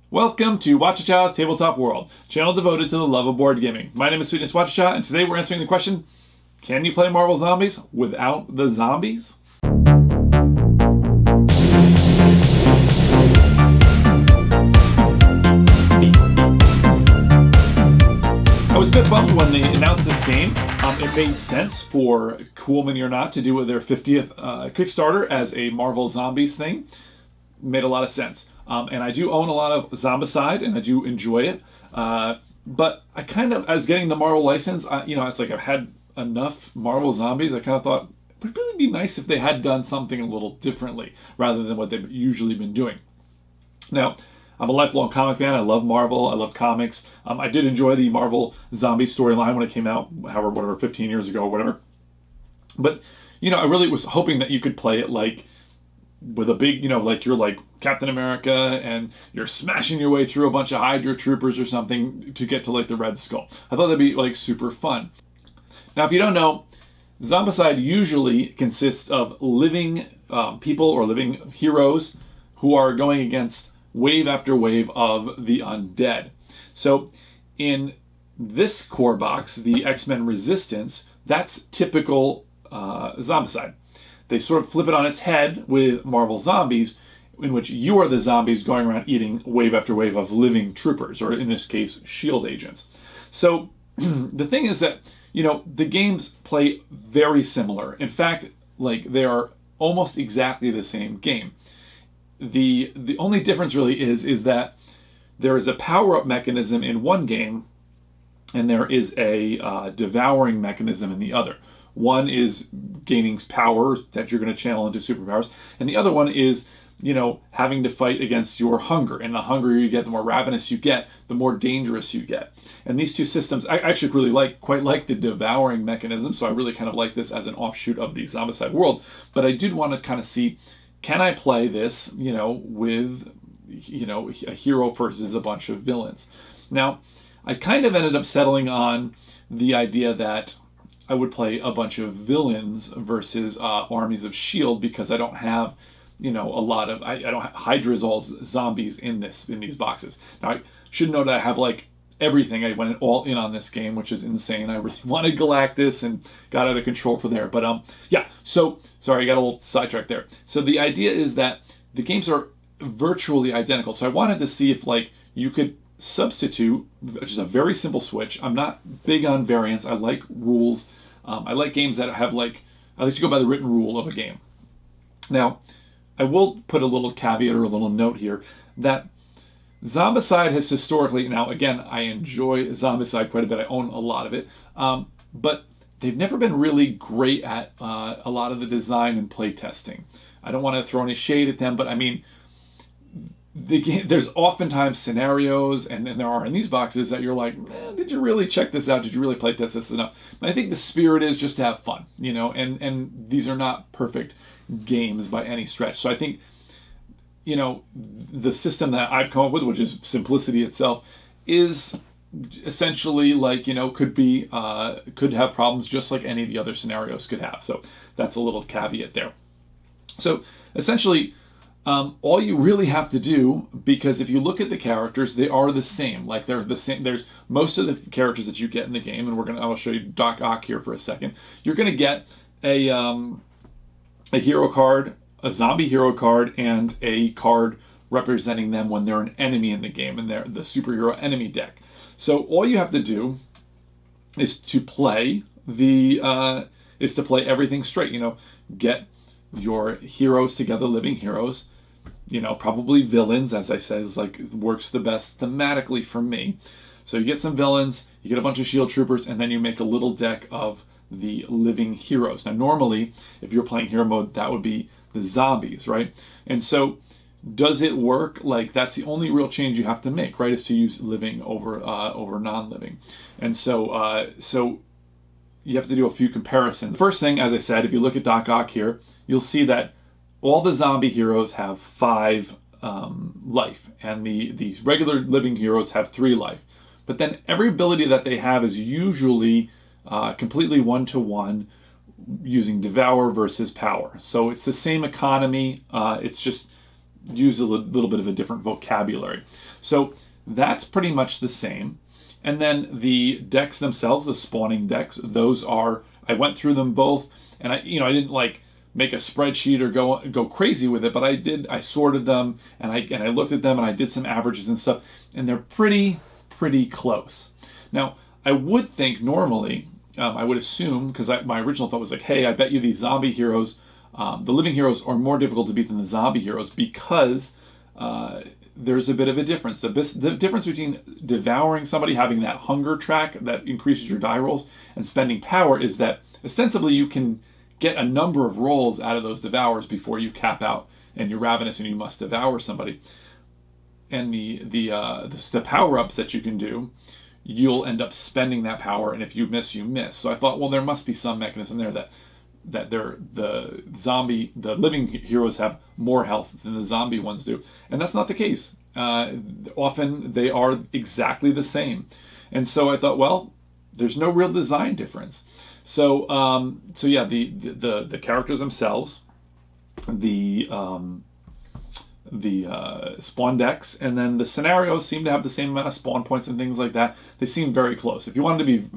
Welcome to Whachacha's Tabletop World, channel devoted to the love of board gaming. My name is Sweetness Whachacha, and today we're answering the question, can you play Marvel Zombies without the zombies? I was a bit bummed when they announced this game. It made sense for Cool Mini or Not to do their 50th Kickstarter as a Marvel Zombies thing. Made a lot of sense. And I do own a lot of Zombicide, and I do enjoy it. But I kind of, as getting the Marvel license, it's like I've had enough Marvel Zombies. I kind of thought it would really be nice if they had done something a little differently rather than what they've usually been doing. Now, I'm a lifelong comic fan. I love Marvel. I love comics. I did enjoy the Marvel Zombie storyline when it came out, 15 years ago or whatever. But, I really was hoping that you could play it like with a big, like you're like Captain America and you're smashing your way through a bunch of Hydra troopers or something to get to like the Red Skull. I thought that'd be like super fun. Now, if you don't know, Zombicide usually consists of living people or living heroes who are going against wave after wave of the undead. So in this core box, the X-Men Resistance, that's typical Zombicide. They sort of flip it on its head with Marvel Zombies, in which you are the zombies going around eating wave after wave of living troopers, or in this case, SHIELD agents. So the thing is that, the games play very similar. In fact, like they are almost exactly the same game. The only difference really is that there is a power-up mechanism in one game, and there is a devouring mechanism in the other. One is gaining power that you're going to channel into superpowers, and the other one is, having to fight against your hunger. And the hungrier you get, the more ravenous you get, the more dangerous you get. And these two systems, I actually really quite like the devouring mechanism, so I really kind of like this as an offshoot of the Zombicide world. But I did want to kind of see, can I play this, with, a hero versus a bunch of villains? Now, I kind of ended up settling on the idea that I would play a bunch of villains versus armies of SHIELD, because I don't have, a lot of, I don't have, Hydra's all zombies in these boxes. Now, I should know that I have like everything. I went all in on this game, which is insane. I really wanted Galactus and got out of control for there. But so sorry, I got a little sidetracked there. So the idea is that the games are virtually identical. So I wanted to see if like you could substitute, which is a very simple switch. I'm not big on variants. I like rules. I like games that have I like to go by the written rule of a game. Now, I will put a little caveat or a little note here that Zombicide has historically, now again, I enjoy Zombicide quite a bit. I own a lot of it. But they've never been really great at a lot of the design and play testing. I don't want to throw any shade at them, but I mean, there's oftentimes scenarios, and there are in these boxes that you're like, did you really check this out? Did you really play test this enough? And I think the spirit is just to have fun, and these are not perfect games by any stretch. So I think, the system that I've come up with, which is simplicity itself, is essentially could have problems just like any of the other scenarios could have. So that's a little caveat there. So essentially, all you really have to do, because if you look at the characters, they are the same. Like they're the same. There's most of the characters that you get in the game, and I'll show you Doc Ock here for a second. You're gonna get a hero card, a zombie hero card, and a card representing them when they're an enemy in the game, and they're the superhero enemy deck. So all you have to do is to play everything straight. Get your heroes together, living heroes. Probably villains, as I said, is works the best thematically for me. So you get some villains, you get a bunch of SHIELD troopers, and then you make a little deck of the living heroes. Now, normally, if you're playing hero mode, that would be the zombies, right? And so, does it work? That's the only real change you have to make, right? Is to use living over non-living. And so you have to do a few comparisons. The first thing, as I said, if you look at Doc Ock here, you'll see that all the zombie heroes have 5 life, and these regular living heroes have 3 life. But then every ability that they have is usually completely one-to-one, using Devour versus Power. So it's the same economy. It's just use a little bit of a different vocabulary. So that's pretty much the same. And then the decks themselves, the spawning decks, those are, I went through them both, and I didn't like make a spreadsheet or go crazy with it, but I sorted them, and I looked at them, and I did some averages and stuff, and they're pretty close. Now, I would think normally, I would assume, because my original thought was like, hey, I bet you these zombie heroes, the living heroes are more difficult to beat than the zombie heroes, because there's a bit of a difference. The difference between devouring somebody, having that hunger track that increases your die rolls, and spending power is that ostensibly you can get a number of rolls out of those devours before you cap out and you're ravenous and you must devour somebody. And the power-ups that you can do, you'll end up spending that power, and if you miss, you miss. So I thought, well, there must be some mechanism there that the living heroes have more health than the zombie ones do. And that's not the case. Often they are exactly the same. And so I thought, well, there's no real design difference. So yeah, the characters themselves, the spawn decks, and then the scenarios seem to have the same amount of spawn points and things like that. They seem very close. If you wanted to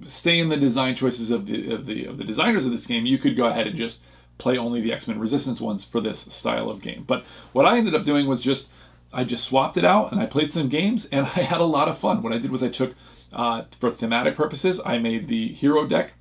stay in the design choices of the designers of this game, you could go ahead and just play only the X-Men Resistance ones for this style of game. But what I ended up doing was I just swapped it out, and I played some games, and I had a lot of fun. What I did was I took, for thematic purposes, I made the hero deck,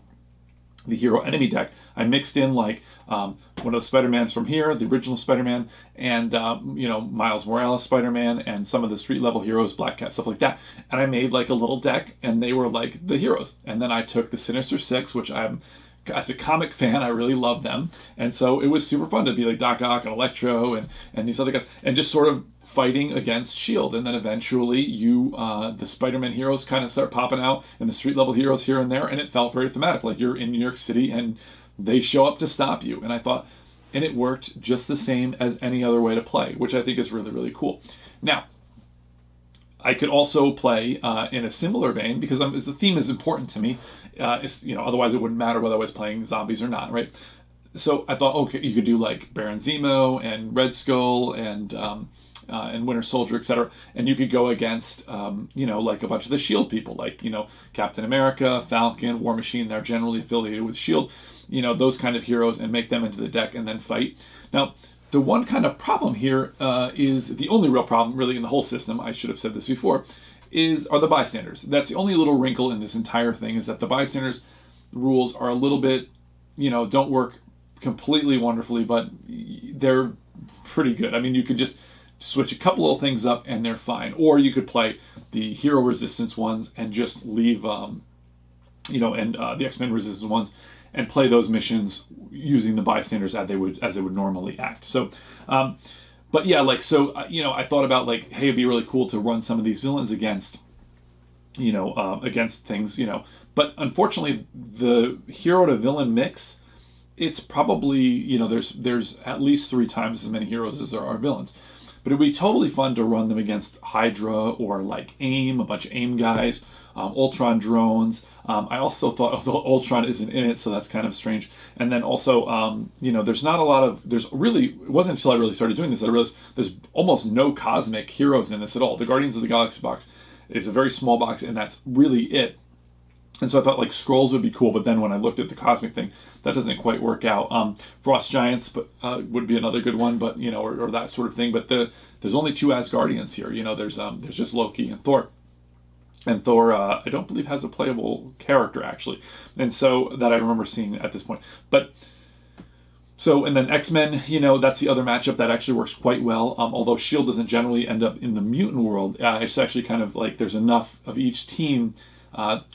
the hero enemy deck. I mixed in like one of the Spider-Mans from here, the original Spider-Man, and Miles Morales Spider-Man, and some of the street level heroes, Black Cat, stuff like that. And I made like a little deck, and they were like the heroes. And then I took the Sinister Six, which as a comic fan, I really love them. And so it was super fun to be like Doc Ock and Electro and these other guys, and just sort of fighting against S.H.I.E.L.D. And then eventually the Spider-Man heroes kind of start popping out, and the street level heroes here and there, and it felt very thematic, like you're in New York City and they show up to stop you. And I thought, and it worked just the same as any other way to play, which I think is really, really cool. Now, I could also play in a similar vein, because the theme is important to me. Otherwise it wouldn't matter whether I was playing zombies or not, right? So I thought, okay, you could do like Baron Zemo and Red Skull and Winter Soldier, etc. And you could go against, like a bunch of the S.H.I.E.L.D. people, like, Captain America, Falcon, War Machine. They're generally affiliated with S.H.I.E.L.D., those kind of heroes, and make them into the deck and then fight. Now, the one kind of problem here is the only real problem, really, in the whole system, I should have said this before, are the bystanders. That's the only little wrinkle in this entire thing, is that the bystanders rules are a little bit, don't work completely wonderfully, but they're pretty good. I mean, you could just switch a couple little things up and they're fine. Or you could play the hero resistance ones and just leave, the X-Men resistance ones, and play those missions using the bystanders as they would normally act. So, but yeah, I thought about like, hey, it'd be really cool to run some of these villains against things, But unfortunately, the hero to villain mix, it's probably, there's at least 3 times as many heroes as there are villains. But it'd be totally fun to run them against Hydra or like AIM, a bunch of AIM guys, Ultron drones. I also thought, although Ultron isn't in it, so that's kind of strange. And then also, there's not a lot of, it wasn't until I really started doing this that I realized there's almost no cosmic heroes in this at all. The Guardians of the Galaxy box is a very small box, and that's really it. And so I thought like Skrulls would be cool, but then when I looked at the cosmic thing, that doesn't quite work out. Frost Giants would be another good one, but or that sort of thing. But there's only 2 Asgardians here. There's just Loki and Thor. And Thor, I don't believe has a playable character actually, and so that I remember seeing at this point. But so, and then X-Men, that's the other matchup that actually works quite well. Although S.H.I.E.L.D. doesn't generally end up in the mutant world, it's actually kind of like there's enough of each team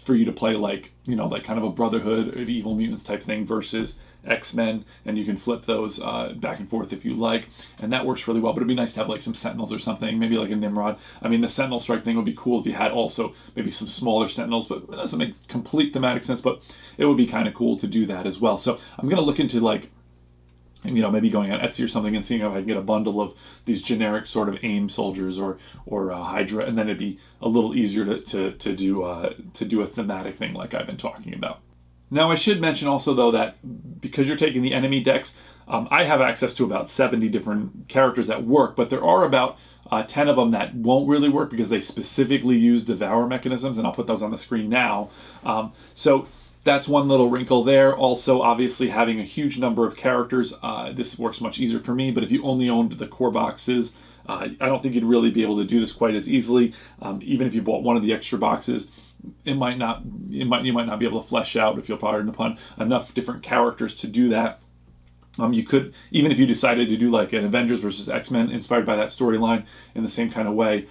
for you to play like kind of a Brotherhood of Evil Mutants type thing versus X-Men, and you can flip those back and forth if you like, and that works really well. But it'd be nice to have like some Sentinels or something, maybe like a Nimrod. I mean, the Sentinel strike thing would be cool if you had also maybe some smaller Sentinels, but it doesn't make complete thematic sense, but it would be kind of cool to do that as well. So I'm going to look into like, maybe going on Etsy or something and seeing if I can get a bundle of these generic sort of AIM soldiers or Hydra, and then it'd be a little easier to do a thematic thing like I've been talking about. Now, I should mention also, though, that because you're taking the enemy decks, I have access to about 70 different characters that work, but there are about 10 of them that won't really work because they specifically use devour mechanisms, and I'll put those on the screen now. So that's one little wrinkle there. Also, obviously, having a huge number of characters, this works much easier for me, but if you only owned the core boxes, I don't think you'd really be able to do this quite as easily. Even if you bought one of the extra boxes, you might not be able to flesh out, if you'll pardon the pun, enough different characters to do that. You could, even if you decided to do like an Avengers versus X-Men inspired by that storyline in the same kind of way,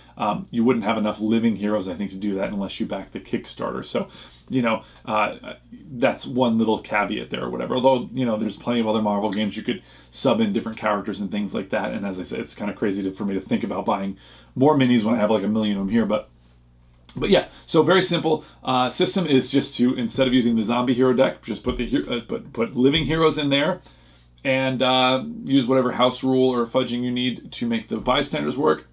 you wouldn't have enough living heroes, I think, to do that unless you back the Kickstarter. So, that's one little caveat there or whatever. Although, there's plenty of other Marvel games you could sub in different characters and things like that. And as I said, it's kind of crazy for me to think about buying more minis when I have like a million of them here. But yeah, so very simple. System is just to, instead of using the zombie hero deck, just put put living heroes in there, and use whatever house rule or fudging you need to make the bystanders work.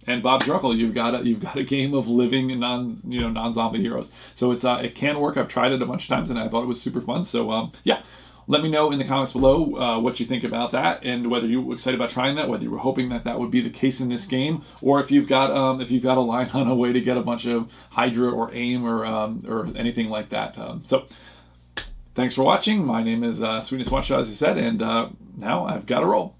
And Bob's your uncle. You've got a game of living non-zombie heroes. So it can work. I've tried it a bunch of times and I thought it was super fun. So yeah, let me know in the comments below what you think about that, and whether you were excited about trying that, whether you were hoping that would be the case in this game, or if you've got a line on a way to get a bunch of Hydra or AIM or anything like that. So thanks for watching. My name is Sweetness Whachacha, as I said, and now I've got to roll.